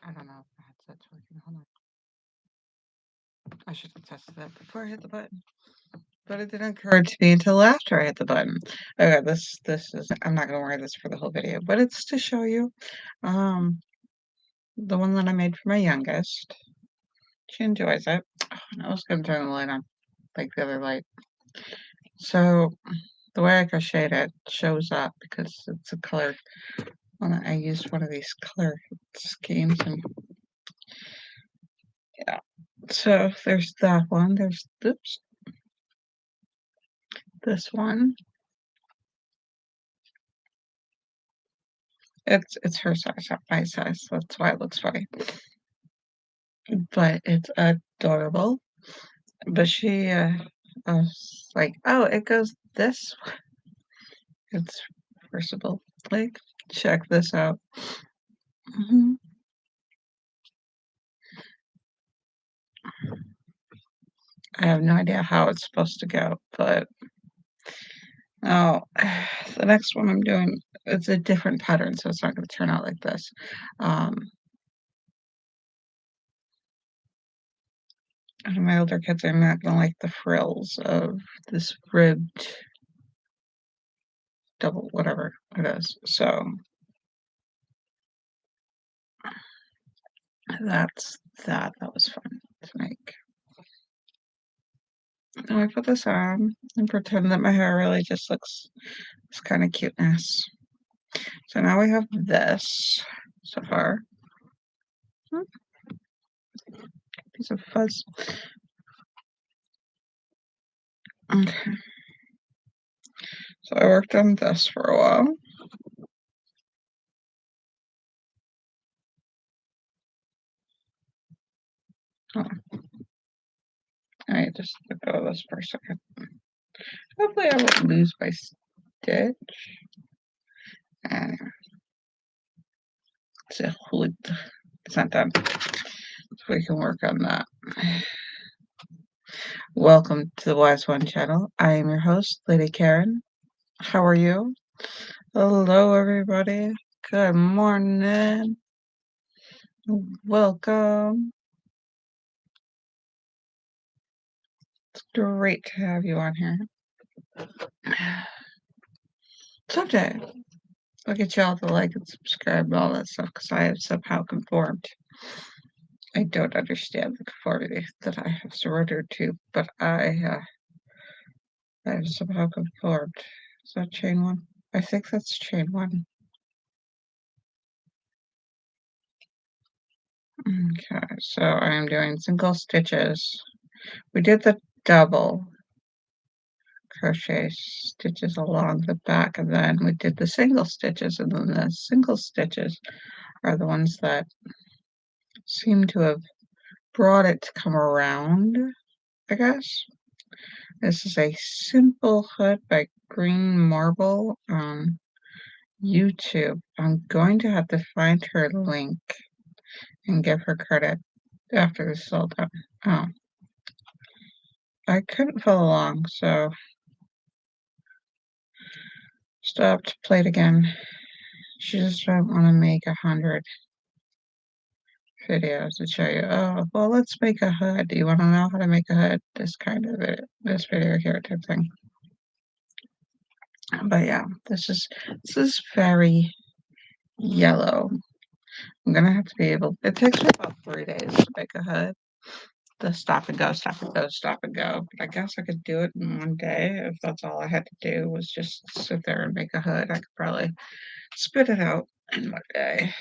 I don't know if the headset's working. Hold on. I should have tested that before I hit the button. But it didn't occur to me until after I hit the button. Okay, this is I'm not gonna wear this for the whole video, but it's to show you the one that I made for my youngest. She enjoys it. Oh, and I was gonna turn the light on, like the other light. So the way I crocheted it shows up because it's a color. I used one of these color schemes, and yeah. So there's that one. There's this one. It's her size, not my size. So that's why it looks funny. But it's adorable. But she was like, "Oh, it goes this way." It's reversible. Like, check this out. Mhm. I have no idea how it's supposed to go, but oh, the next one I'm doing, it's a different pattern, so it's not going to turn out like this. Um, and my older kids are not going to like the frills of this ribbed double, whatever it is. So that's that. That was fun to make. Now I put this on and pretend that my hair really just looks this kind of cuteness. So now we have this so far. Piece of fuzz. Okay. So I worked on this for a while. Oh, I just let go of this for a second. Hopefully I won't lose my stitch. Anyway, it's a hood. It's not done. So we can work on that. Welcome to the Wise One channel. I am your host, Lady Caren. How are you? Hello, everybody. Good morning. Welcome. It's great to have you on here. Someday I'll get y'all to like and subscribe and all that stuff because I have somehow conformed. I don't understand the conformity that I have surrendered to, but I have somehow conformed. Is that chain one? I think that's chain one. Okay, so I am doing single stitches. We did the double crochet stitches along the back, and then we did the single stitches, and then the single stitches are the ones that seem to have brought it to come around, I guess. This is a simple hood by Green Marble on YouTube. I'm going to have to find her link and give her credit after this is all done. Oh, I couldn't follow along, so stopped, played again. She just don't want to make 100 videos to show you. Oh, well, let's make a hood. Do you want to know how to make a hood? This kind of this video here type thing. But yeah, this is very yellow. I'm gonna have to be able. It takes me about 3 days to make a hood. The stop and go, stop and go, stop and go. But I guess I could do it in one day if that's all I had to do was just sit there and make a hood. I could probably spit it out in one day.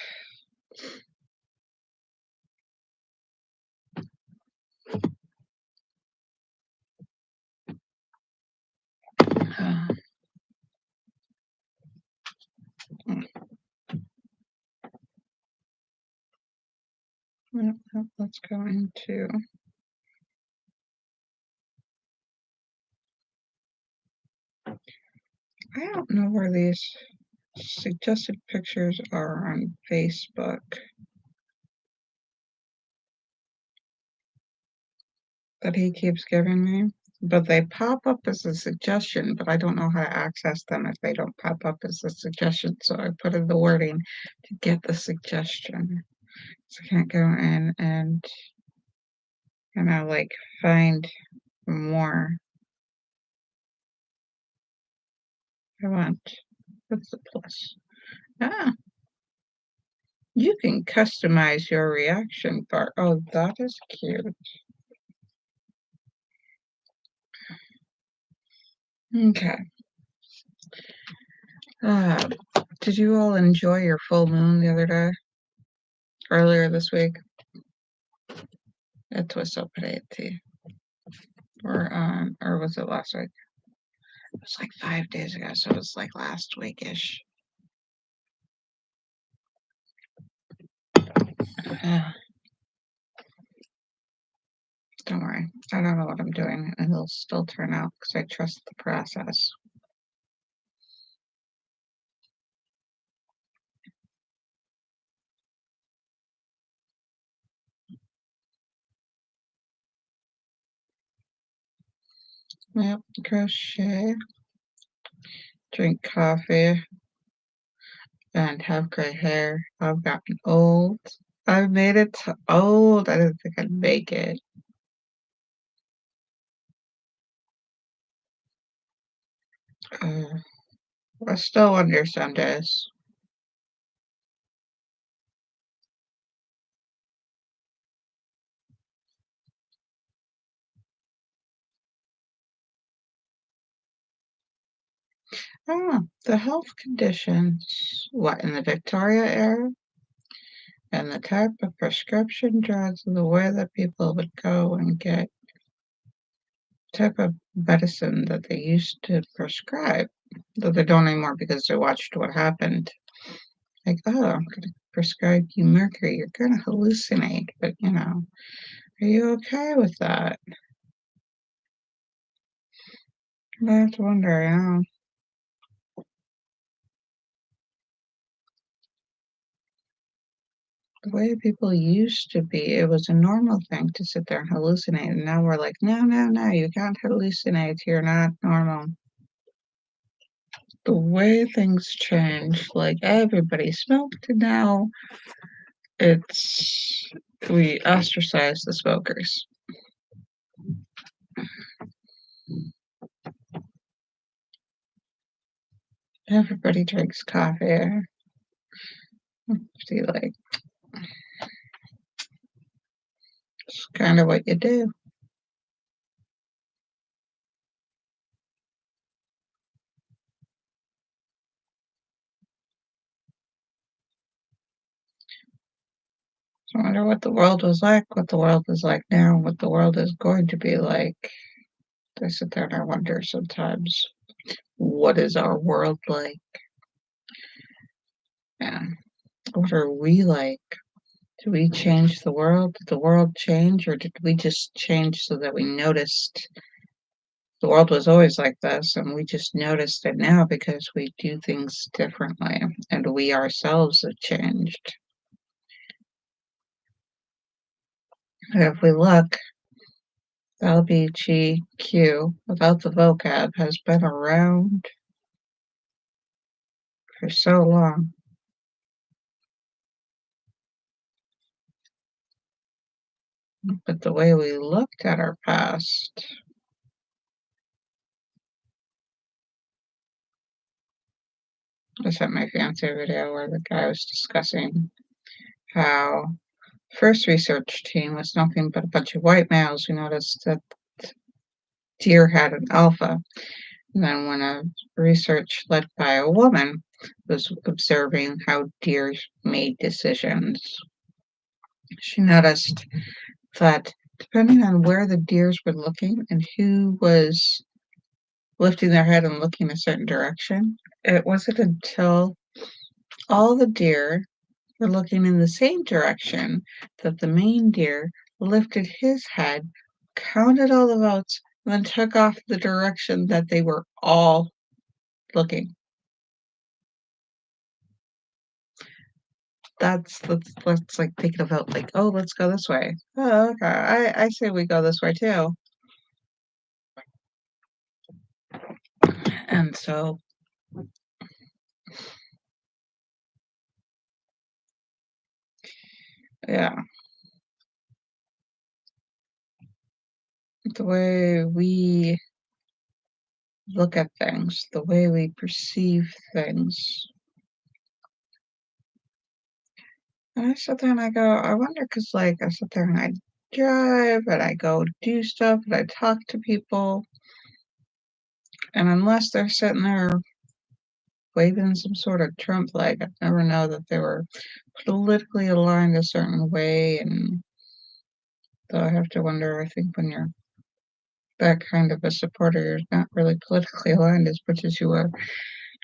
Let's go into. I don't know where these suggested pictures are on Facebook. That he keeps giving me, but they pop up as a suggestion, but I don't know how to access them if they don't pop up as a suggestion. So I put in the wording to get the suggestion. So I can't go in and, like, find more. I want what's the plus? Ah, you can customize your reaction bar. Oh, that is cute. Okay. Uh, did you all enjoy your full moon the other day? Earlier this week? It was so pretty. Or was it last week? It was like 5 days ago, so it was like last weekish. Uh, don't worry. I don't know what I'm doing, and it'll still turn out because I trust the process. Yep, crochet, drink coffee, and have gray hair. I've gotten old. I've made it to old. I didn't think I'd make it. Uh, I still wonder some days. The health conditions. What, in the Victoria era? And the type of prescription drugs and the way that people would go and get type of medicine that they used to prescribe, though they don't anymore because they watched what happened. Like, oh, I'm gonna prescribe you mercury. You're gonna hallucinate, but are you okay with that? I have to wonder, the way people used to be, it was a normal thing to sit there and hallucinate, and now we're like, no, no, no, you can't hallucinate. You're not normal. The way things change, like everybody smoked, and now it's we ostracize the smokers. Everybody drinks coffee. See, like, it's kind of what you do. So I wonder what the world was like, what the world is like now, what the world is going to be like. I sit there and I wonder sometimes, what is our world like? Yeah. What are we like? Did we change the world? Did the world change, or did we just change so that we noticed the world was always like this and we just noticed it now because we do things differently and we ourselves have changed? And if we look, LGBTQ, without the vocab, has been around for so long. But the way we looked at our past, I sent my fiance a video where the guy was discussing how first research team was nothing but a bunch of white males who noticed that deer had an alpha. And then when a research led by a woman was observing how deer made decisions, she noticed that depending on where the deers were looking and who was lifting their head and looking a certain direction, it wasn't until all the deer were looking in the same direction that the main deer lifted his head, counted all the votes, and then took off the direction that they were all looking. That's like taking a vote, like, oh, let's go this way. Oh, okay. I say we go this way too. And so Yeah. The way we look at things, the way we perceive things. And I sit there and I go, I wonder, 'cause, like, I sit there and I drive and I go do stuff and I talk to people, and unless they're sitting there waving some sort of Trump flag, I'd never know that they were politically aligned a certain way, and so I have to wonder, I think when you're that kind of a supporter, you're not really politically aligned as much as you are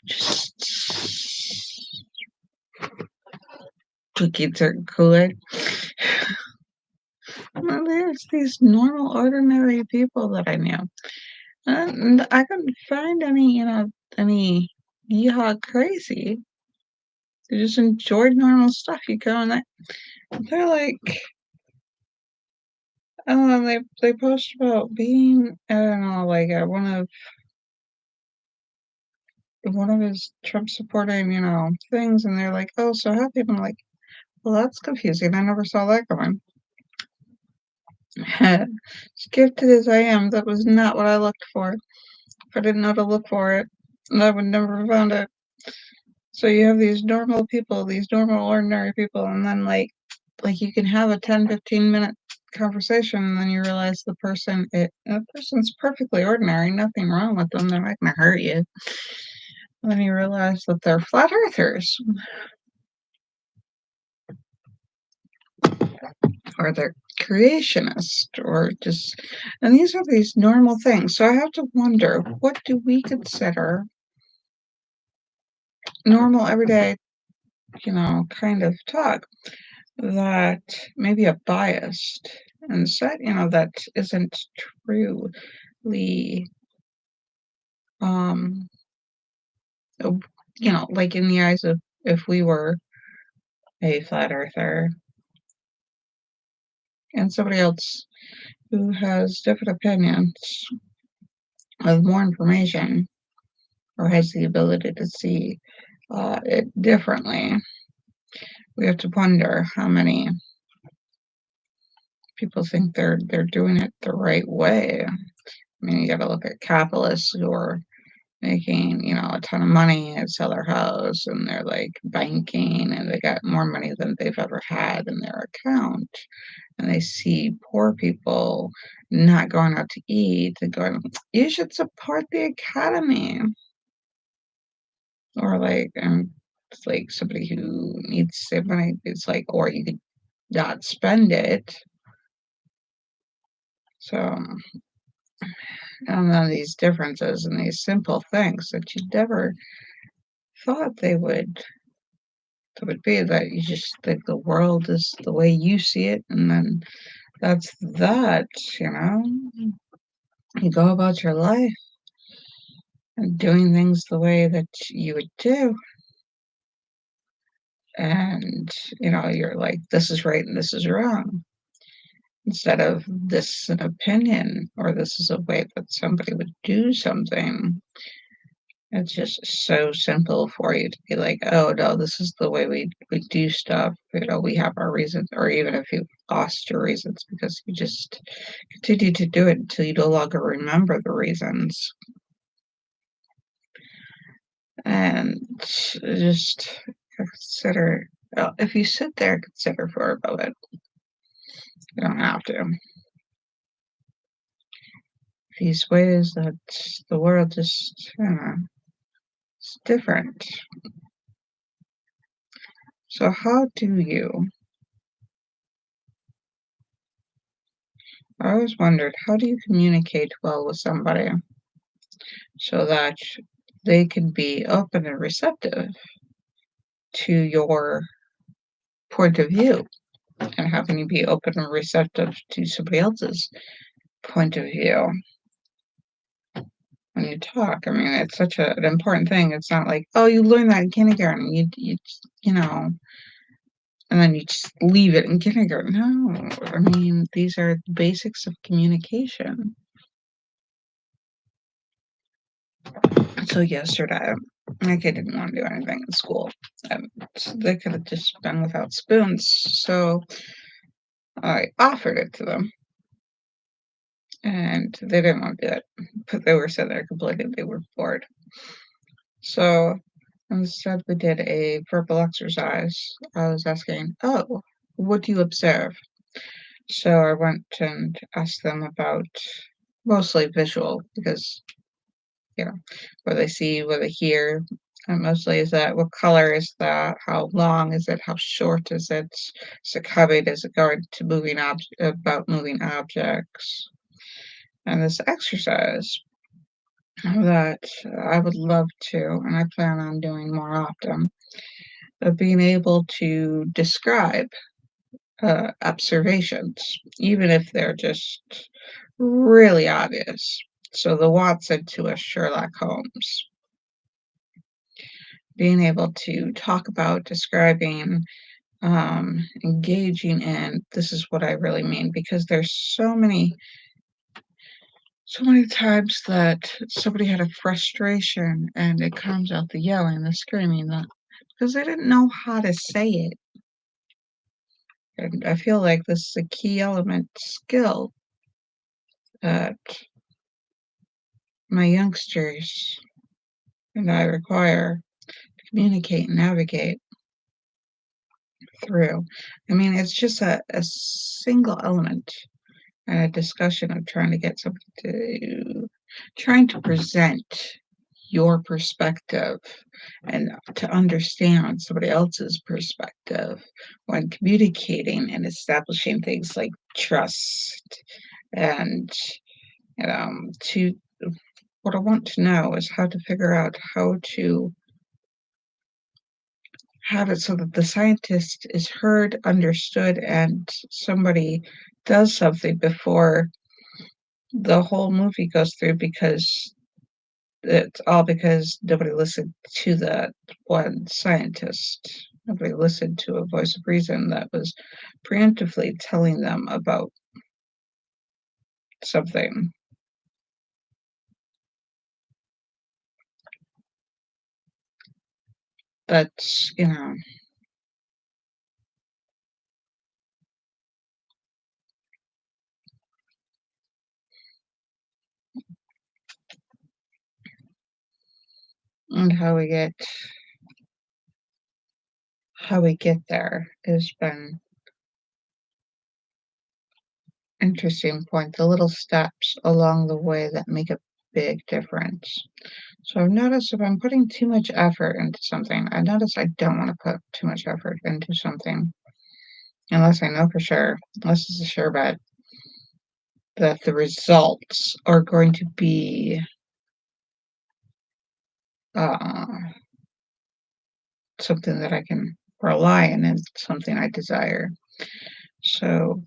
just drinking certain Kool-Aid. Well, there's these normal, ordinary people that I knew. And I couldn't find any, any yeehaw crazy. They just enjoyed normal stuff. You go and they're like, I don't know, they post about being, I don't know, like at one of his Trump supporting, things, and they're like, "Oh, so happy." And I'm like, "Well, that's confusing. I never saw that coming." Gifted as I am, that was not what I looked for. If I didn't know to look for it, I would never have found it. So you have these normal people, these normal, ordinary people, and then like you can have a 10, 15-minute conversation, and then you realize the person's perfectly ordinary, nothing wrong with them. They're not gonna hurt you. And then you realize that they're flat earthers or they're creationist or just, and these are these normal things. So I have to wonder, what do we consider normal, everyday, kind of talk that maybe a biased and set, that isn't truly, um, uh, like in the eyes of, if we were a flat earther and somebody else who has different opinions with more information or has the ability to see it differently, we have to wonder how many people think they're doing it the right way. I mean, you got to look at capitalists who are making, a ton of money and sell their house, and they're like banking and they got more money than they've ever had in their account. And they see poor people not going out to eat and going, you should support the academy. Or like, it's like somebody who needs to save money. It's like, or you could not spend it. So, and then these differences and these simple things that you never thought they would be, that you just think the world is the way you see it, and then that's that, you know? You go about your life and doing things the way that you would do, and, you're like, "This is right and this is wrong," instead of, "This is an opinion," or, "This is a way that somebody would do something." It's just so simple for you to be like, "Oh, no, this is the way we do stuff." We have our reasons, or even if you've lost your reasons because you just continue to do it until you no longer remember the reasons. And just consider, well, if you sit there, consider for a moment. You don't have to. These ways that the world just, it's different. So how do you I always wondered, how do you communicate well with somebody so that they can be open and receptive to your point of view? And how can you be open and receptive to somebody else's point of view when you talk? I mean, it's such an important thing. It's not like, oh, you learn that in kindergarten. You know, and then you just leave it in kindergarten. No, I mean, these are basics of communication. So yesterday, My kid didn't wanna do anything in school, so they could've just been without spoons, so I offered it to them, and they didn't wanna do it, but they were sitting there complaining they were bored. So, instead we did a verbal exercise. I was asking, "Oh, what do you observe?" So I went and asked them about mostly visual because, you know, what they see, what they hear, and mostly is that what color is that? How long is it? How short is it? Is it covered? Is it going to about moving objects? And this exercise that I would love to, and I plan on doing more often, of being able to describe observations, even if they're just really obvious. So the Watson to a Sherlock Holmes, being able to talk about describing, engaging in this is what I really mean because there's so many times that somebody had a frustration and it comes out the yelling, the screaming, the because they didn't know how to say it. And I feel like this is a key element skill that my youngsters and I require to communicate and navigate through. I mean, it's just a single element in a discussion of trying to get somebody to trying to present your perspective and to understand somebody else's perspective when communicating and establishing things like trust and to what I want to know is how to figure out how to have it so that the scientist is heard, understood, and somebody does something before the whole movie goes through because it's all because nobody listened to that one scientist. Nobody listened to a voice of reason that was preemptively telling them about something that's, and how we get there has been interesting point, the little steps along the way that make a big difference. So I've noticed if I'm putting too much effort into something, I notice I don't want to put too much effort into something unless I know for sure, unless it's a sure bet that the results are going to be uh, something that I can rely on and something I desire. So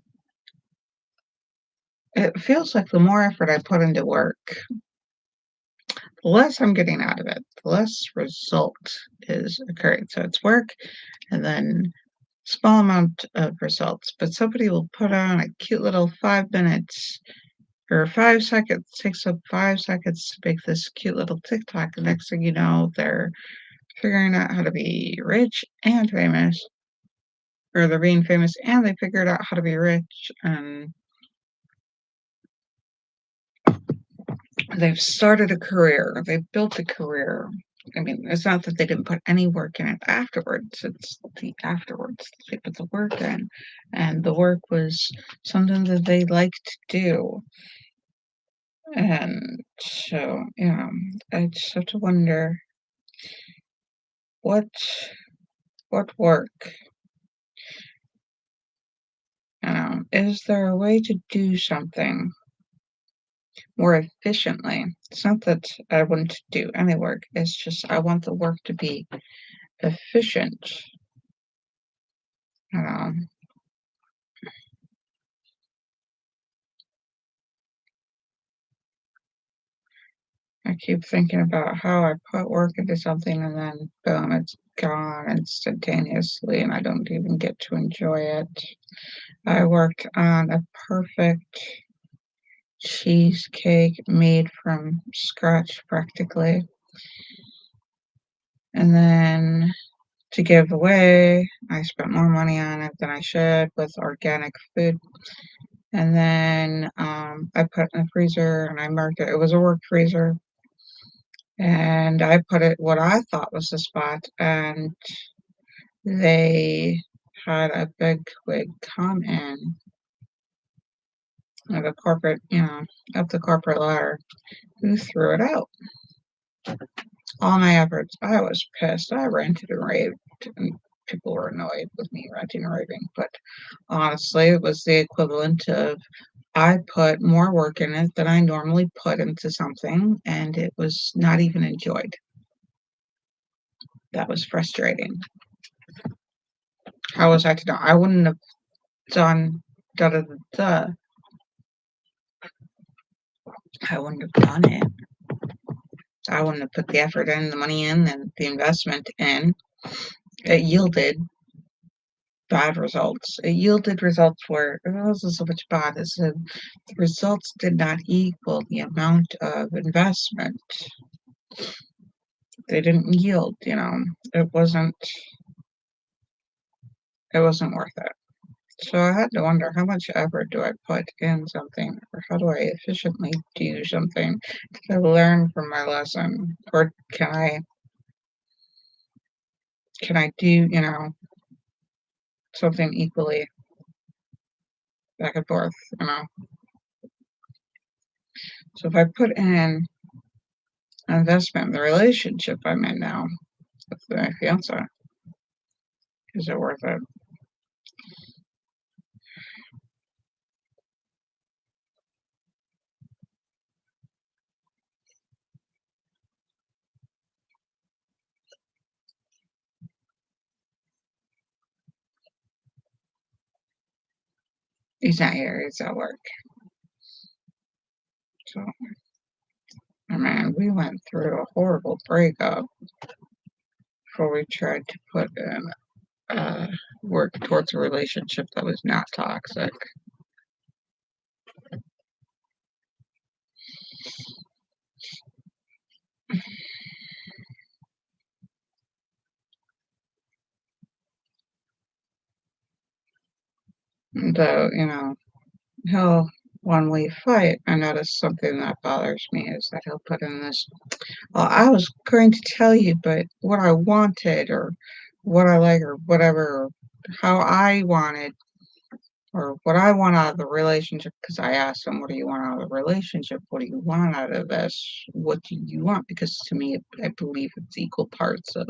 it feels like the more effort I put into work, the less I'm getting out of it, the less result is occurring. So it's work and then small amount of results, but somebody will put on a cute little 5 minutes or 5 seconds, takes up 5 seconds to make this cute little TikTok. The next thing you know, they're figuring out how to be rich and famous, or they're being famous and they figured out how to be rich and they've started a career, they've built a career. I mean, it's not that they didn't put any work in it afterwards, it's the afterwards. They put the work in, and the work was something that they liked to do. And so, I just have to wonder what work, is there a way to do something more efficiently? It's not that I wouldn't do any work, it's just I want the work to be efficient, you know. I keep thinking about how I put work into something and then boom, it's gone instantaneously and I don't even get to enjoy it. I worked on a perfect cheesecake made from scratch practically. And then to give away, I spent more money on it than I should with organic food. And then I put it in the freezer and I marked it. It was a work freezer. And I put it what I thought was the spot, and they had a big wig come in of a corporate, up the corporate ladder, who threw it out. All my efforts, I was pissed. I ranted and raved, and people were annoyed with me ranting and raving. But honestly, it was the equivalent of I put more work in it than I normally put into something, and it was not even enjoyed. That was frustrating. How was I to know? I wouldn't have done da da da da. I wouldn't have done it. I wouldn't have put the effort in, the money in, and the investment in. It yielded bad results. It yielded results where it wasn't so much bad as the results did not equal the amount of investment. They didn't yield, It wasn't worth it. So I had to wonder, how much effort do I put in something, or how do I efficiently do something to learn from my lesson, or can I do, something equally back and forth. So if I put in investment in the relationship I'm in now with my fiance, is it worth it? He's not here, he's at work. So, I mean, we went through a horrible breakup before we tried to put in work towards a relationship that was not toxic. Though, when we fight, I notice something that bothers me is that he'll put in this, well, I was going to tell you, but what I wanted, or what I like, or whatever, or how I wanted, or what I want out of the relationship, because I asked him, what do you want out of the relationship? What do you want out of this? What do you want? Because to me, I believe it's equal parts of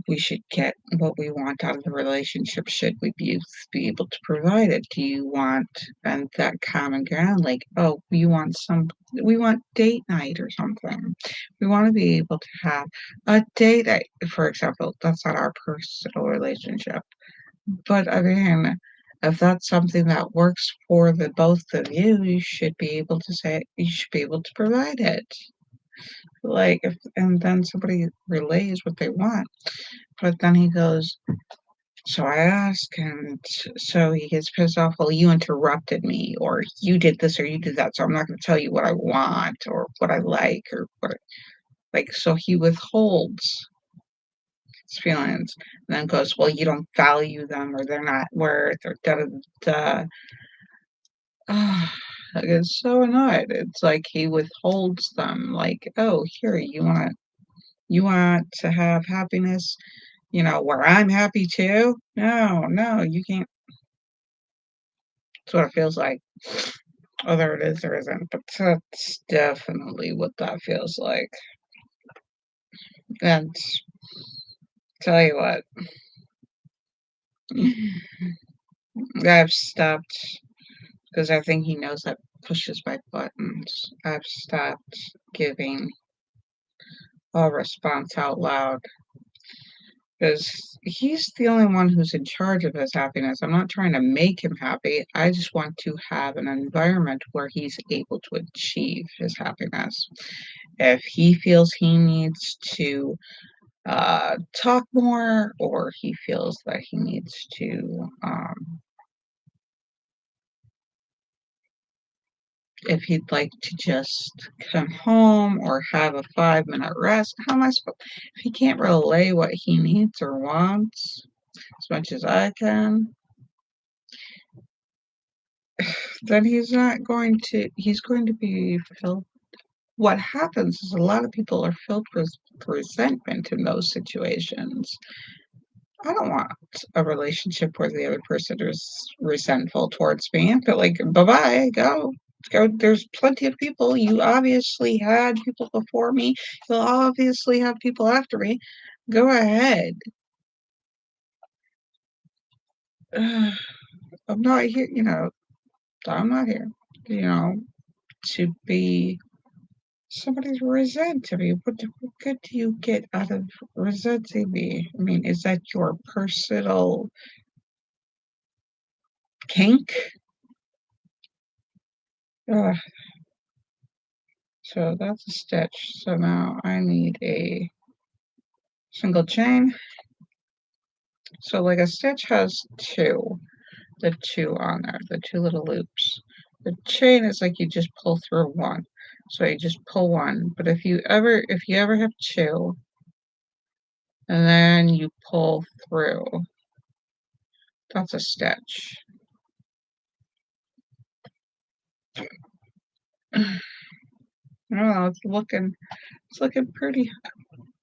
we should get what we want out of the relationship. Should we be able to provide it? Do you want and that common ground, like, oh, we want date night or something. We want to be able to have a date night, for example. That's not our personal relationship. But I mean, if that's something that works for the both of you, you should be able to provide it. Like, if and then somebody relays what they want, but then he goes, so I ask, and so he gets pissed off, well, you interrupted me, or you did this, or you did that, so I'm not gonna tell you what I want, or what I like, or so he withholds his feelings, and then goes, well, you don't value them, or they're not worth, or da da da. I get so annoyed. It's like he withholds them, like, oh, here, you want to have happiness, where I'm happy too? No, no, you can't. That's what it feels like. Whether it is or isn't, but that's definitely what that feels like. And tell you what, I've stopped because I think he knows that pushes my buttons. I've stopped giving a response out loud because he's the only one who's in charge of his happiness. I'm not trying to make him happy. I just want to have an environment where he's able to achieve his happiness. If he feels he needs to talk more, or he feels that he needs to if he'd like to just come home or have a 5-minute rest. How am I supposed if he can't relay what he needs or wants as much as I can, then he's going to be filled. What happens is a lot of people are filled with resentment in those situations. I don't want a relationship where the other person is resentful towards me, but like, bye-bye, go. Go. There's plenty of people. You obviously had people before me. You'll obviously have people after me. Go ahead. I'm not here, I'm not here, you know, to be somebody's resenting me. What good do you get out of resenting me? I mean, is that your personal kink? Ugh. So that's a stitch. So now I need a single chain. So like a stitch has the two on there, the two little loops. The chain is like you just pull through one. So you just pull one. But if you ever have two and then you pull through, that's a stitch. I don't know, it's looking pretty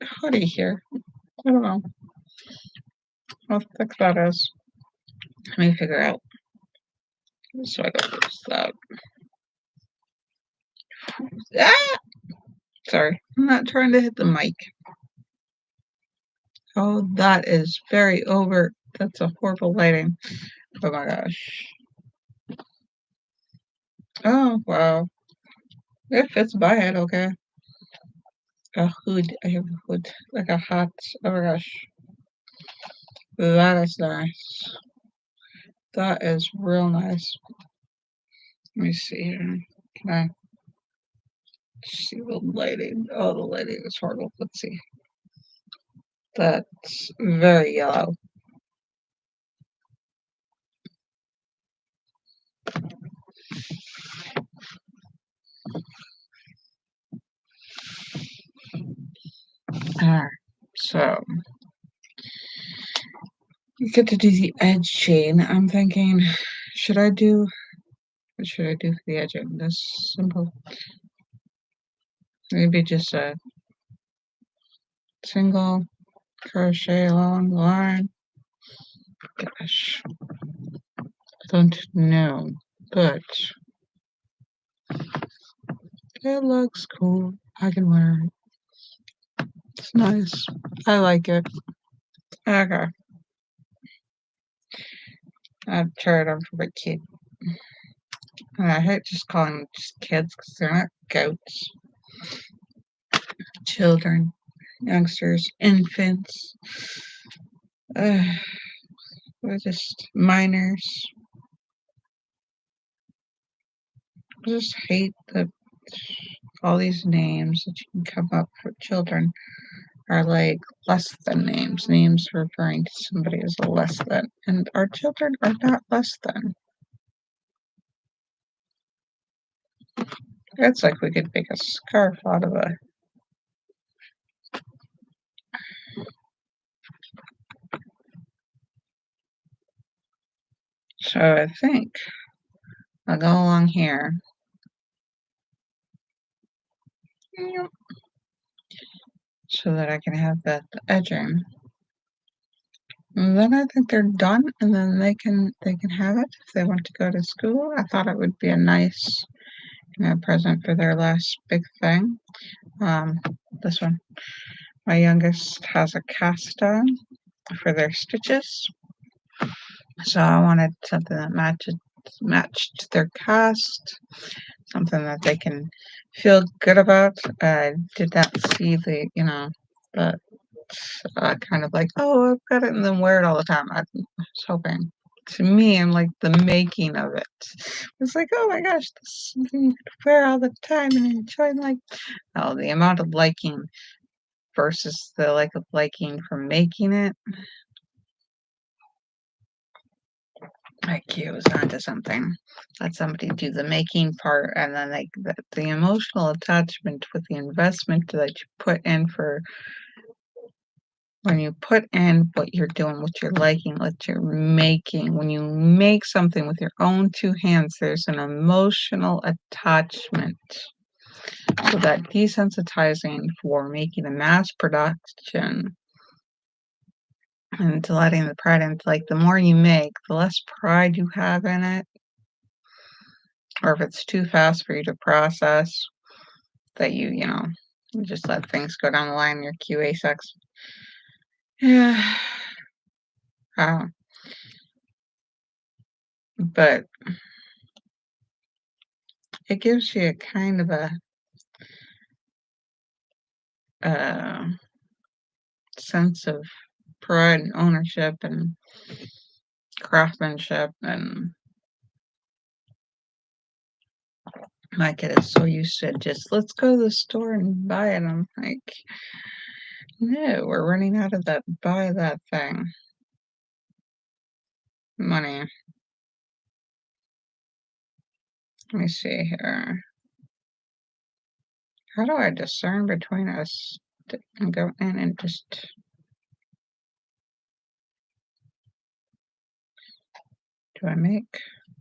hoodie here. I don't know how thick that is. Let me figure out so I don't lose that. Ah! Sorry, I'm not trying to hit the mic. Oh, that is very over. That's a horrible lighting. Oh my gosh. Oh, wow. It fits my head okay. A hood. I have a hood. Like a hat. Oh my gosh. That is nice. That is real nice. Let me see here. Can I see the lighting? Oh, the lighting is horrible. Let's see. That's very yellow. Alright, so you get to do the edge chain. I'm thinking, should I do what should I do for the edging? This simple. Maybe just a single crochet along the line. Gosh, I don't know, but it looks cool. I can wear it. It's nice. I like it. Okay. I've tried them for my kid. And I hate just calling them just kids because they're not goats. Children, youngsters, infants. Uh, we're just minors. I just hate that all these names that you can come up for children are like less than names, names referring to somebody as a less than, and our children are not less than. It's like we could make a scarf out of a. So I think I'll go along here. So that I can have that edging. And then I think they're done, and then they can have it if they want to go to school. I thought it would be a nice, present for their last big thing. This one, my youngest has a cast on for their stitches, so I wanted something that matched their cast, something that they can feel good about. I did not see the kind of like, oh, I've got it, and then wear it all the time. I was hoping. To me, I'm like the making of it. It's like, oh my gosh, this is something you could wear all the time and enjoy. Like, oh, the amount of liking versus the like of liking from making it. My cue is onto something. Let somebody do the making part, and then the emotional attachment with the investment that you put in for when you put in what you're doing, what you're liking, what you're making, when you make something with your own 2 hands, there's an emotional attachment. So that desensitizing for making a mass production and to letting the pride into, like, the more you make, the less pride you have in it, or if it's too fast for you to process, that you just let things go down the line, your QA sucks. Yeah. Uh, but it gives you a kind of a sense of pride and ownership and craftsmanship, and my kid is so used to just, "Let's go to the store and buy it." I'm like, "No, we're running out of that buy that thing money." Let me see here. How do I discern between us and go in and just do I make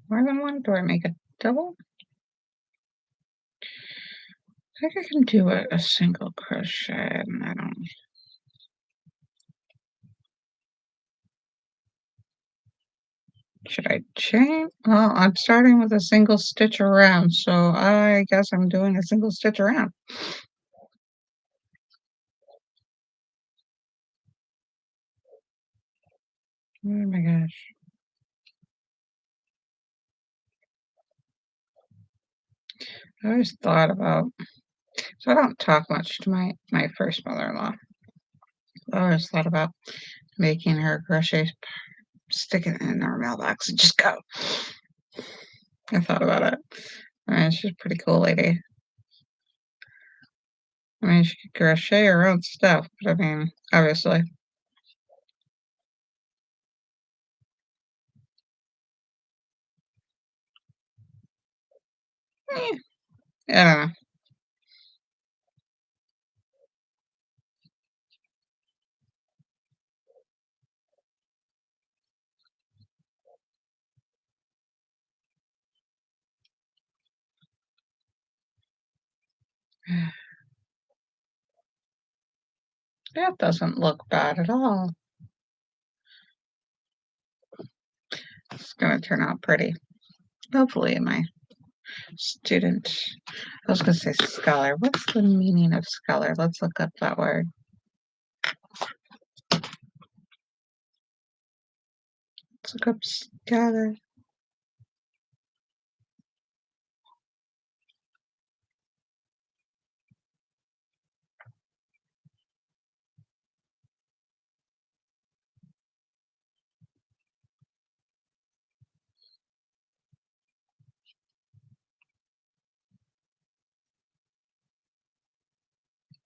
more than one? Do I make a double? I think I can do a single crochet, and I don't. Should I chain? Well, I'm starting with a single stitch around, so I guess I'm doing a single stitch around. Oh my gosh. I always thought about, so I don't talk much to my first mother-in-law. I always thought about making her crochet, stick it in her mailbox and just go. I thought about it. I mean, she's a pretty cool lady. I mean, she could crochet her own stuff, but I mean, obviously. Eh, I don't know. That doesn't look bad at all. It's gonna turn out pretty. Hopefully, my student, I was gonna say scholar. What's the meaning of scholar? Let's look up that word. Let's look up scholar.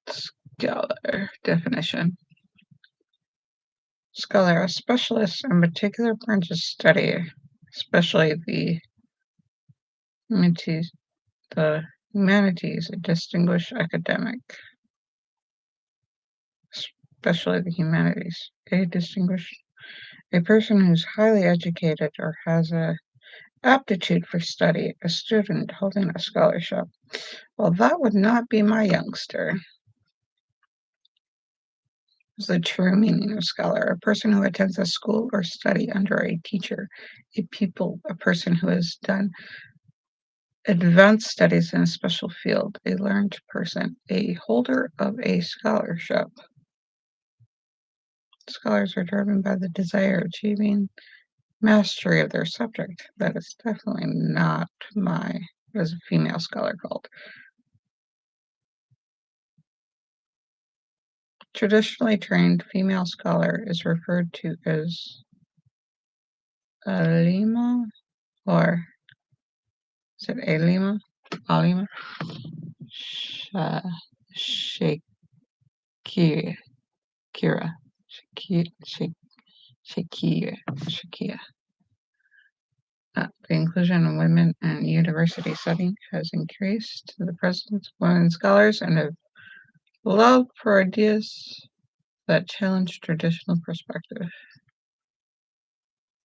Scholar definition. Scholar, a specialist in a particular branch of study, especially humanities, the humanities, a distinguished academic, especially the humanities, a person who's highly educated or has a aptitude for study, a student holding a scholarship. Well, that would not be my youngster. Is the true meaning of scholar, a person who attends a school or study under a teacher, a pupil, a person who has done advanced studies in a special field, a learned person, a holder of a scholarship. Scholars are driven by the desire of achieving mastery of their subject. That is definitely not my, what is a female scholar called? Traditionally trained female scholar is referred to as Alima, or is it Alima? Alima? Sha Shakira. Kira. Shakira. Shakira. The inclusion of women in university setting has increased the presence of women scholars and a love for ideas that challenge traditional perspective.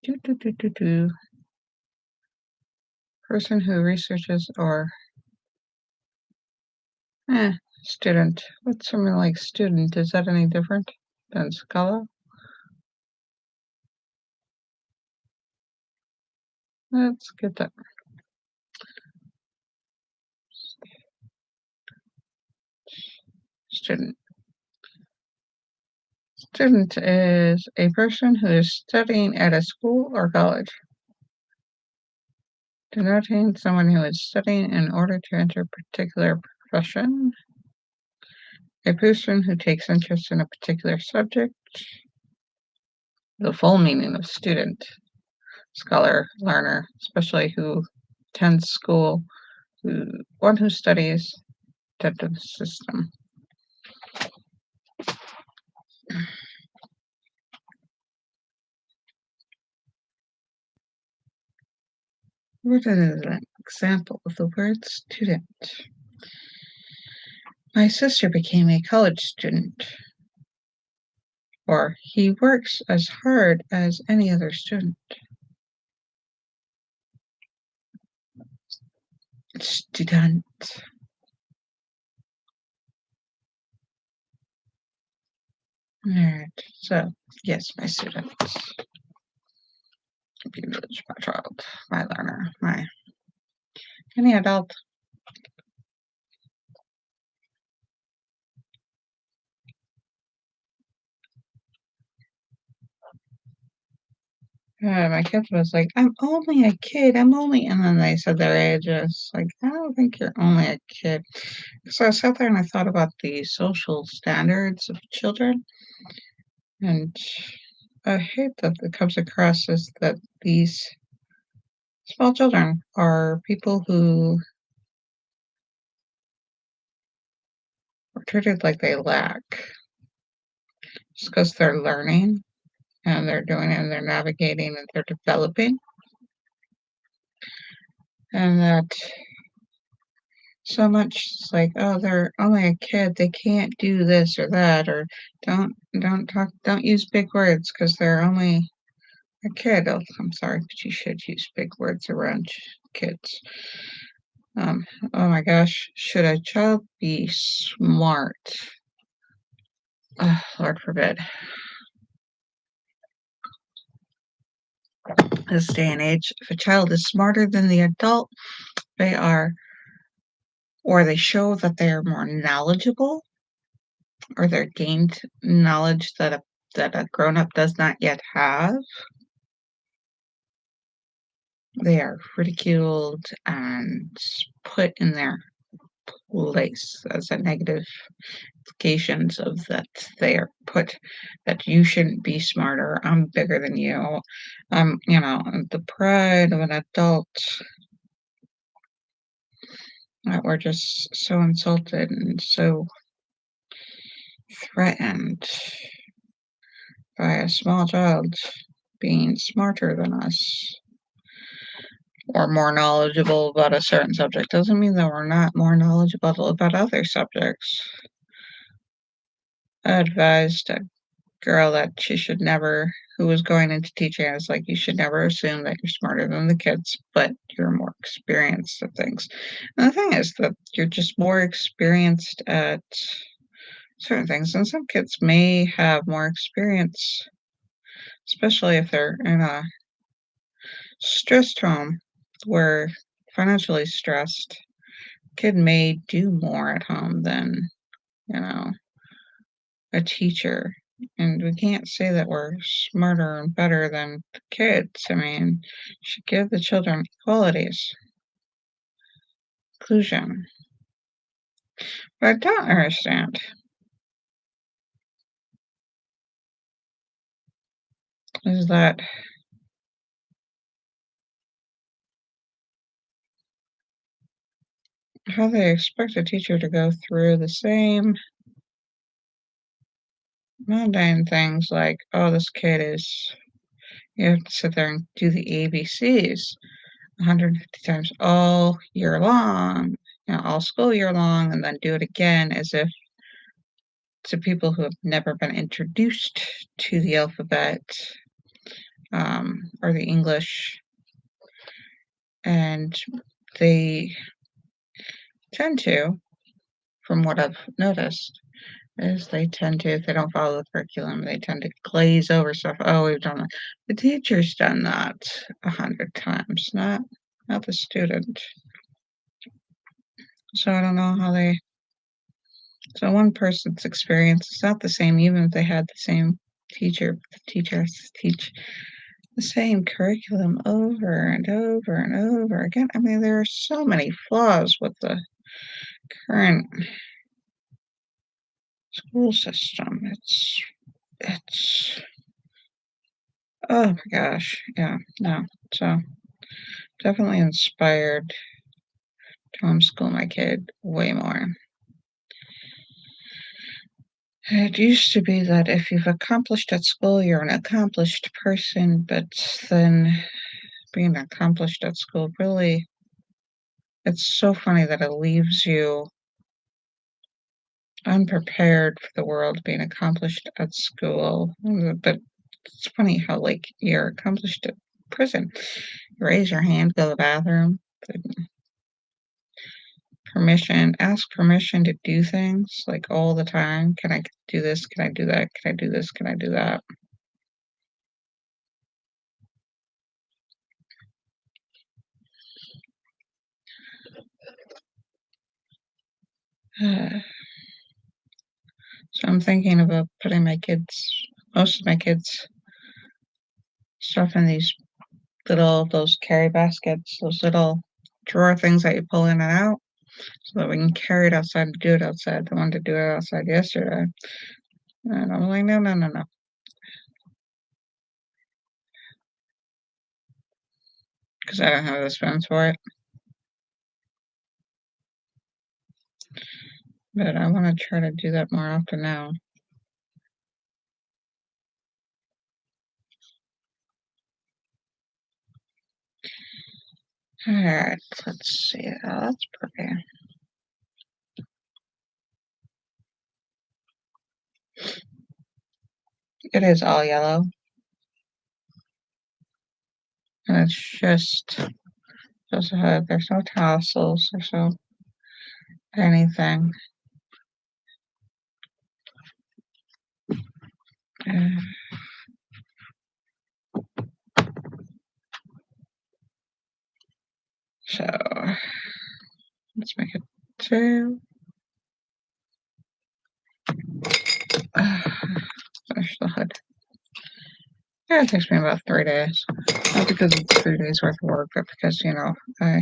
Do, do, do, do, do. Person who researches or student. What's something like student? Is that any different than scholar? Let's get that. Student. Student is a person who is studying at a school or college, denoting someone who is studying in order to enter a particular profession. A person who takes interest in a particular subject. The full meaning of student, scholar, learner, especially who attends school, one who studies the system. What is an example of the word student? My sister became a college student. Or he works as hard as any other student. Student. Alright, so yes, my student. Village, my child, my learner, any adult. My kid was like, I'm only a kid, and then they said their ages. Like, I don't think you're only a kid. So I sat there and I thought about the social standards of children, and I hate that it comes across as that these small children are people who are treated like they lack just because they're learning and they're doing it and they're navigating and they're developing. And that so much it's like, oh, they're only a kid, they can't do this or that, or don't use big words because they're only a kid. Oh, I'm sorry, but you should use big words around kids. Oh my gosh, should a child be smart? Lord forbid. This day and age, if a child is smarter than the adult, they are, or they show that they are more knowledgeable, or they're gained knowledge that a grown-up does not yet have, they are ridiculed and put in their place as a negative implications of that they are put that you shouldn't be smarter, I'm bigger than you. The pride of an adult that we're just so insulted and so threatened by a small child being smarter than us or more knowledgeable about a certain subject doesn't mean that we're not more knowledgeable about other subjects. I advised a girl that who was going into teaching, I was like, you should never assume that you're smarter than the kids, but you're more experienced at things. And the thing is that you're just more experienced at certain things, and some kids may have more experience, especially if they're in a stressed home where financially stressed, kid may do more at home than, you know, a teacher. And we can't say that we're smarter and better than the kids. I mean, should give the children equalities, inclusion. But I don't understand is that how they expect a teacher to go through the same mundane things like, oh, this kid is You have to sit there and do the ABCs 150 times all year long, all school year long, and then do it again as if to people who have never been introduced to the alphabet, or the English, and they tend to, from what I've noticed, is they tend to, if they don't follow the curriculum, they tend to glaze over stuff. "Oh, we've done that." The teacher's done that 100 times, not the student. So I don't know how they so one person's experience is not the same even if they had the same teacher. The teacher has to teach the same curriculum over and over and over again. I mean, there are so many flaws with the current school system. It's oh my gosh. Yeah, no. So definitely inspired to homeschool my kid way more. It used to be that if you've accomplished at school, you're an accomplished person, but then being accomplished at school really it's so funny that it leaves you unprepared for the world being accomplished at school, but it's funny how, like, you're accomplished at prison. You raise your hand, go to the bathroom, the ask permission to do things, like, all the time. "Can I do this? Can I do that? Can I do this? Can I do that?" So I'm thinking about putting most of my kids' stuff in those carry baskets, those little drawer things that you pull in and out so that we can carry it outside and do it outside. I wanted to do it outside yesterday. And I'm like, no, no, no, no, because I don't have the spoons for it. But I want to try to do that more often now. All right, let's see. Oh, that's pretty. It is all yellow, and it's just there's no tassels, there's no anything. Uh, so let's make it two. Finish the hood. Yeah, it takes me about 3 days. Not because it's 3 days worth of work, but because, I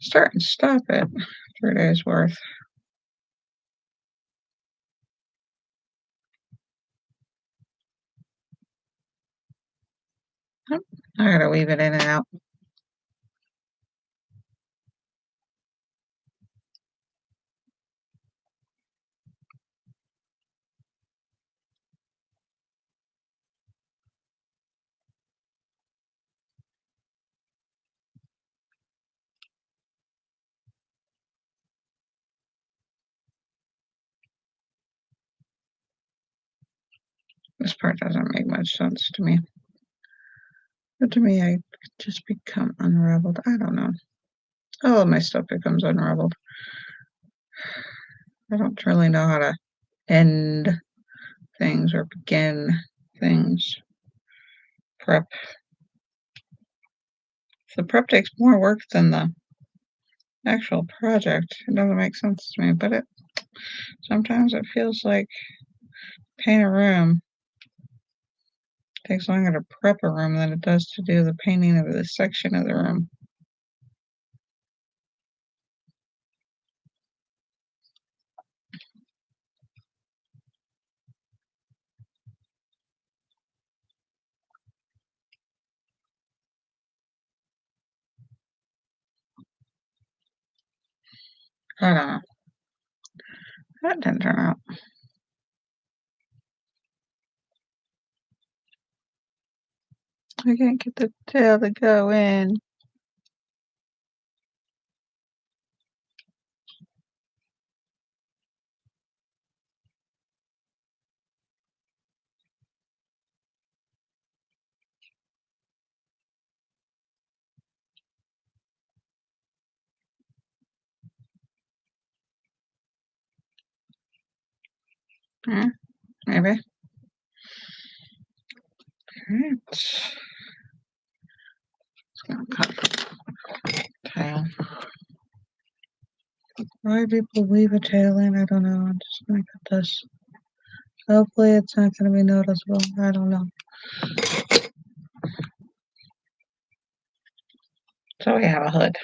start and stop it. 3 days worth. Oh, I gotta weave it in and out. This part doesn't make much sense to me. But to me, I just become unraveled. I don't know. All of my stuff becomes unraveled. I don't really know how to end things or begin things. Prep. The prep takes more work than the actual project. It doesn't make sense to me, but sometimes it feels like paint a room takes longer to prep a room than it does to do the painting of this section of the room. I don't know. That didn't turn out. I can't get the tail to go in. Maybe. Alright. Just gonna cut the tail. Why people weave a tail in, I don't know. I'm just gonna cut this. Hopefully it's not gonna be noticeable. I don't know. So we have a hood.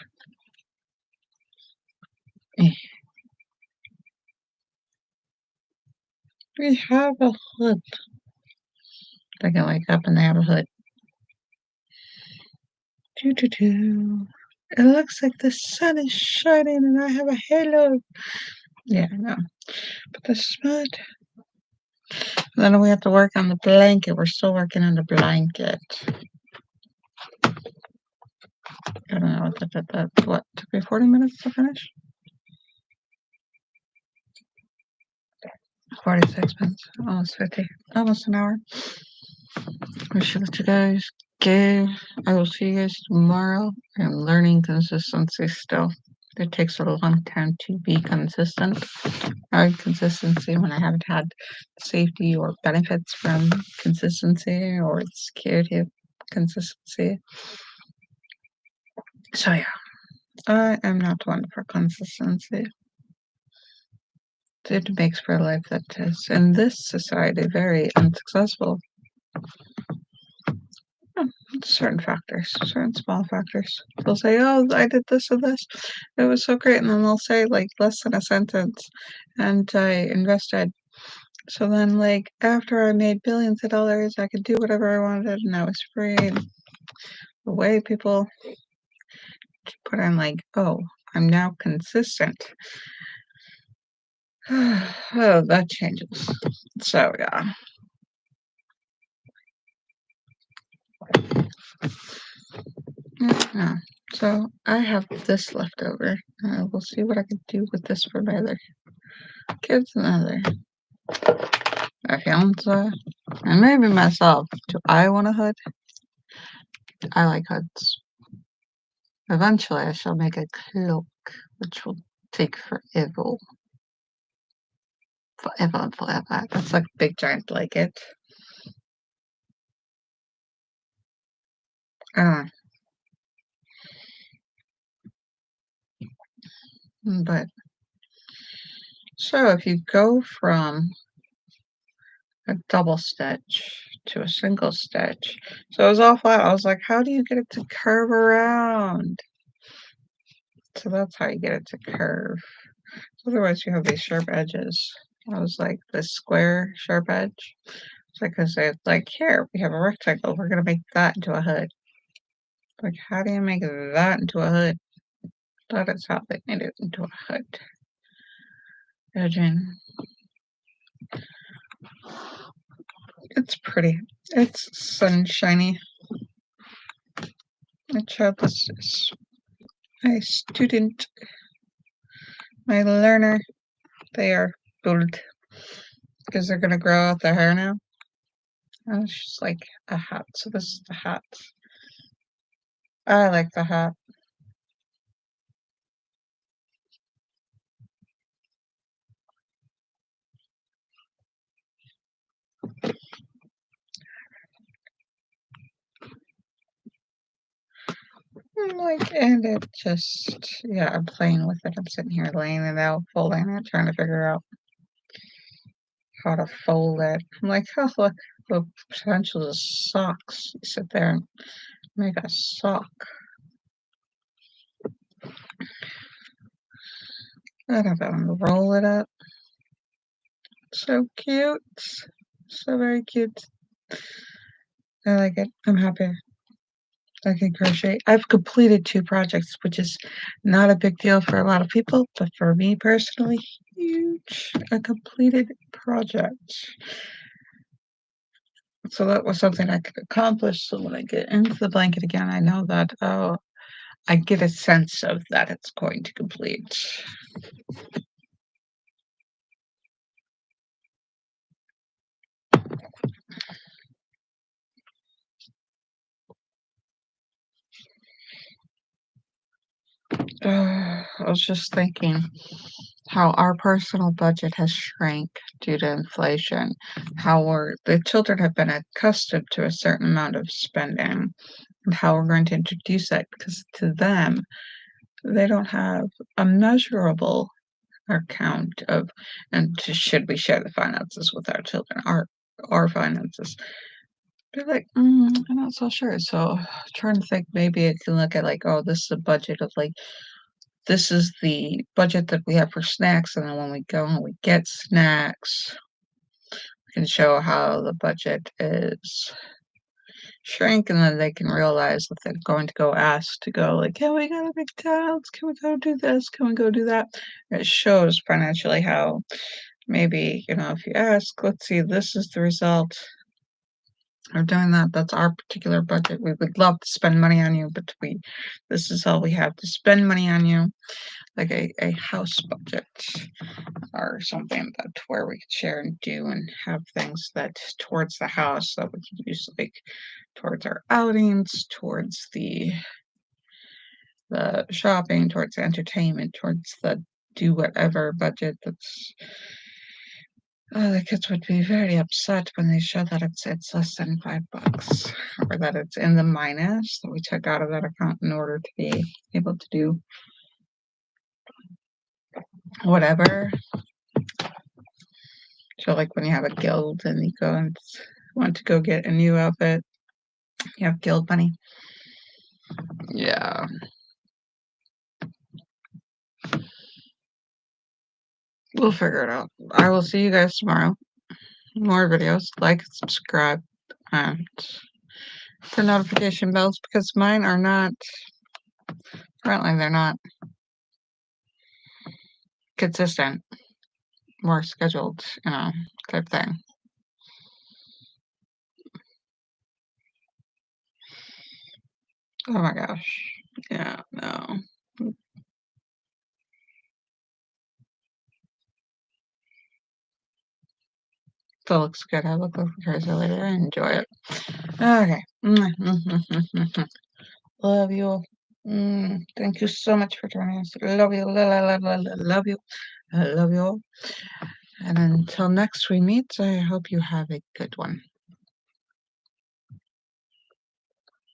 We have a hood. They can wake up and they have a hood. Doo-doo-doo. It looks like the sun is shining and I have a halo. Yeah, I know. But this is mud. Then we have to work on the blanket. We're still working on the blanket. I don't know what took me 40 minutes to finish? 46 minutes, almost 50, almost an hour. I should let you guys go. I will see you guys tomorrow. I'm learning consistency still. It takes a long time to be consistent. Consistency when I haven't had safety or benefits from consistency or security of consistency. So yeah, I am not one for consistency. It makes for a life that is, in this society, very unsuccessful. Certain factors, certain small factors. They'll say, "Oh, I did this and this. It was so great," and then they'll say like less than a sentence, and I invested. So then, like after I made billions of dollars, I could do whatever I wanted, and I was free. And the way people put on like, "Oh, I'm now consistent." Oh, that changes. So yeah. Yeah. So I have this left over. We'll see what I can do with this for my other kids and other fiance, and maybe myself. Do I want a hood? I like hoods. Eventually, I shall make a cloak, which will take forever. Forever and forever. That's like a big giant blanket. I don't know. But so if you go from a double stitch to a single stitch, so it was all flat. I was like, how do you get it to curve around? So that's how you get it to curve. Otherwise, you have these sharp edges. I was like, this square sharp edge. It's like, cause it's like, here, we have a rectangle. We're gonna make that into a hood. Like, how do you make that into a hood? That is how they made it into a hood. Edging. It's pretty. It's sunshiny. My child, this is my student, my learner. They are old because they're gonna grow out their hair now. And it's just like a hat. So this is the hat. I like the hat. And it just, yeah, I'm playing with it. I'm sitting here laying it out, folding it, trying to figure out how to fold it. I'm like, oh, look, the potential is socks. You sit there and make a sock. I don't know, roll it up. So cute. So very cute. I like it. I'm happy. I can crochet. I've completed 2 projects, which is not a big deal for a lot of people, but for me personally, huge. A completed project. So that was something I could accomplish, so when I get into the blanket again, I know that, oh, I get a sense of that it's going to complete. I was just thinking how our personal budget has shrank due to inflation, how the children have been accustomed to a certain amount of spending, and how we're going to introduce that because to them, they don't have a measurable account of, and should we share the finances with our children, our finances. They're like, I'm not so sure. So trying to think maybe I can look at like, oh, this is a budget of like this is the budget that we have for snacks, and then when we go and we get snacks, we can show how the budget is shrink, and then they can realize that they're going to go ask to go like, "Can we go to McDonald's? Can we go do this? Can we go do that?" It shows financially how maybe, if you ask, "Let's see, this is the result of doing that. That's our particular budget. We would love to spend money on you, but this is all we have to spend money on you." Like a house budget or something that where we could share and do and have things that towards the house that we could use like towards our outings, towards the shopping, towards the entertainment, towards the do whatever budget that's the kids would be very upset when they show that it's less than $5 or that it's in the minus that we took out of that account in order to be able to do whatever. So like when you have a guild and you go and want to go get a new outfit, you have guild money. Yeah. We'll figure it out. I will see you guys tomorrow. More videos. Like, subscribe, and turn notification bells because mine are not, apparently they're not consistent, more scheduled, type thing. Oh my gosh. Yeah, no. That looks good. I look over crazy later. I enjoy it. Okay. Love you all. Thank you so much for joining us. Love you. Love you. I love you all. And until next we meet, I hope you have a good one.